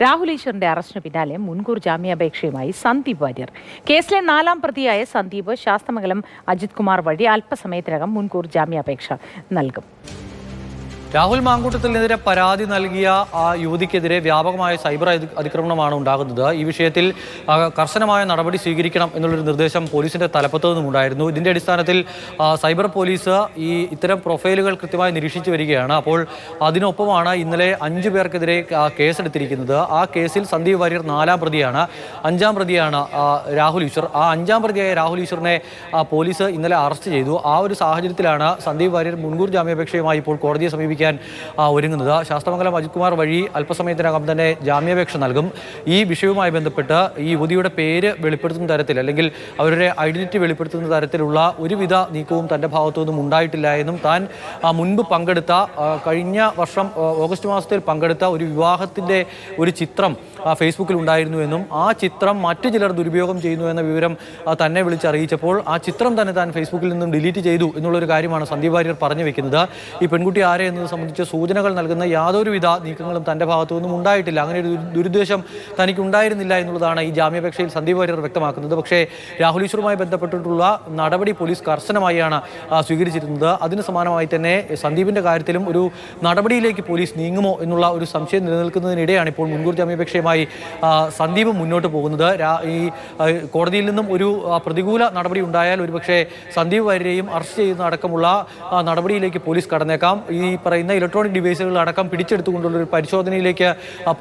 രാഹുൽ ഈശ്വറിന്റെ അറസ്റ്റിന് പിന്നാലെ മുൻകൂർ ജാമ്യാപേക്ഷയുമായി സന്ദീപ് വാര്യർ. കേസിലെ 4ാം പ്രതിയായ സന്ദീപ് ശാസ്തമംഗലം അജിത് കുമാർ വഴി അല്പസമയത്തിനകം മുൻകൂർ ജാമ്യാപേക്ഷ നൽകും. രാഹുൽ മാങ്കൂട്ടത്തിനെതിരെ പരാതി നൽകിയ ആ യുവതിക്കെതിരെ വ്യാപകമായ സൈബർ അതിക്രമണമാണ് ഉണ്ടാകുന്നത്. ഈ വിഷയത്തിൽ കർശനമായ നടപടി സ്വീകരിക്കണം എന്നുള്ളൊരു നിർദ്ദേശം പോലീസിന്റെ തലപ്പത്തു നിന്നുമുണ്ടായിരുന്നു. ഇതിന്റെ അടിസ്ഥാനത്തിൽ സൈബർ പോലീസ് ഇത്തരം പ്രൊഫൈലുകൾ കൃത്യമായി നിരീക്ഷിച്ചു വരികയാണ്. അപ്പോൾ അതിനൊപ്പമാണ് ഇന്നലെ 5 പേർക്കെതിരെ കേസെടുത്തിരിക്കുന്നത്. ആ കേസിൽ സന്ദീപ് വാര്യർ 4ാം പ്രതിയാണ്. 5ാം പ്രതിയാണ് രാഹുൽ ഈശ്വർ. ആ 5ാം പ്രതിയായ രാഹുൽ ഈശ്വറിനെ പോലീസ് ഇന്നലെ അറസ്റ്റ് ചെയ്തു. ആ ഒരു സാഹചര്യത്തിലാണ് സന്ദീപ് വാര്യർ മുൻകൂർ ജാമ്യാപേക്ഷയുമായി ഇപ്പോൾ കോടതിയെ സമീപിക്കാൻ ഒരുങ്ങുന്നത്. ശാസ്തമംഗലം അജിത് കുമാർ വഴി അല്പസമയത്തിനകം തന്നെ ജാമ്യാപേക്ഷ നൽകും. ഈ വിഷയവുമായി ബന്ധപ്പെട്ട് ഈ യുവതിയുടെ പേര് വെളിപ്പെടുത്തുന്ന തരത്തിൽ അല്ലെങ്കിൽ അവരുടെ ഐഡന്റിറ്റി വെളിപ്പെടുത്തുന്ന തരത്തിലുള്ള ഒരുവിധ നീക്കവും തൻ്റെ ഭാഗത്തു നിന്നും ഉണ്ടായിട്ടില്ല എന്നും താൻ മുൻപ് പങ്കെടുത്ത കഴിഞ്ഞ വർഷം ഓഗസ്റ്റ് മാസത്തിൽ പങ്കെടുത്ത ഒരു വിവാഹത്തിൻ്റെ ഒരു ചിത്രം ഫേസ്ബുക്കിൽ ഉണ്ടായിരുന്നു എന്നും ആ ചിത്രം മറ്റു ചിലർ ദുരുപയോഗം ചെയ്യുന്നു എന്ന വിവരം തന്നെ വിളിച്ചറിയിച്ചപ്പോൾ ആ ചിത്രം തന്നെ താൻ ഫേസ്ബുക്കിൽ നിന്നും ഡിലീറ്റ് ചെയ്തു എന്നുള്ളൊരു കാര്യമാണ് സന്ദീപ് വാര്യർ പറഞ്ഞു വെക്കുന്നത്. ഈ പെൺകുട്ടി ആരെ എന്നത് സംബന്ധിച്ച് സൂചനകൾ നൽകുന്ന യാതൊരുവിധ നീക്കങ്ങളും തൻ്റെ ഭാഗത്തു നിന്നും ഉണ്ടായിട്ടില്ല. അങ്ങനെ ഒരു ദുരുദ്ദേശം തനിക്ക് ഉണ്ടായിരുന്നില്ല എന്നുള്ളതാണ് ഈ ജാമ്യാപേക്ഷയിൽ സന്ദീപ് വാര്യർ വ്യക്തമാക്കുന്നത്. പക്ഷേ രാഹുൽ ഈശ്വറുമായി ബന്ധപ്പെട്ടിട്ടുള്ള നടപടി പോലീസ് കർശനമായാണ് സ്വീകരിച്ചിരുന്നത്. അതിന് സമാനമായി തന്നെ സന്ദീപിൻ്റെ കാര്യത്തിലും ഒരു നടപടിയിലേക്ക് പോലീസ് നീങ്ങുമോ എന്നുള്ള ഒരു സംശയം നിലനിൽക്കുന്നതിനിടെയാണ് ഇപ്പോൾ മുൻകൂർ ജാമ്യാപേക്ഷയുമായി സന്ദീപ് മുന്നോട്ട് പോകുന്നത്. ഈ കോടതിയിൽ നിന്നും ഒരു പ്രതികൂല നടപടി ഉണ്ടായാൽ ഒരുപക്ഷെ സന്ദീപ് വാര്യരെയും അറസ്റ്റ് ചെയ്യുന്ന അടക്കമുള്ള നടപടിയിലേക്ക് പോലീസ് കടന്നേക്കാം. ഈ പറയുന്ന ഇലക്ട്രോണിക് ഡിവൈസുകൾ അടക്കം പിടിച്ചെടുത്തുകൊണ്ടുള്ള ഒരു പരിശോധനയിലേക്ക്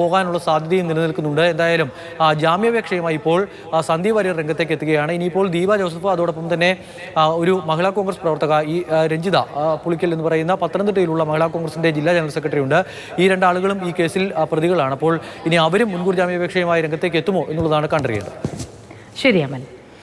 പോകാനുള്ള സാധ്യതയും നിലനിൽക്കുന്നുണ്ട്. എന്തായാലും ജാമ്യാപേക്ഷയുമായി ഇപ്പോൾ സന്ദീപ് വാര്യർ രംഗത്തേക്ക് എത്തുകയാണ്. ഇനിയിപ്പോൾ ദീപ ജോസഫ്, അതോടൊപ്പം തന്നെ ഒരു മഹിളാ കോൺഗ്രസ് പ്രവർത്തക ഈ രഞ്ജിത പുളിക്കൽ എന്ന് പറയുന്ന പത്തനംതിട്ടയിലുള്ള മഹിളാ കോൺഗ്രസിന്റെ ജില്ലാ ജനറൽ സെക്രട്ടറി ഉണ്ട്. ഈ രണ്ടാളുകളും ഈ കേസിൽ പ്രതികളാണ്. അപ്പോൾ ഇനി അവരും മുൻകൂർ ജാമ്യാപേക്ഷയുമായി രംഗത്തേക്ക് എത്തുമോ എന്നുള്ളതാണ് കണ്ടറിയേണ്ടത്. ശരി അമൽ.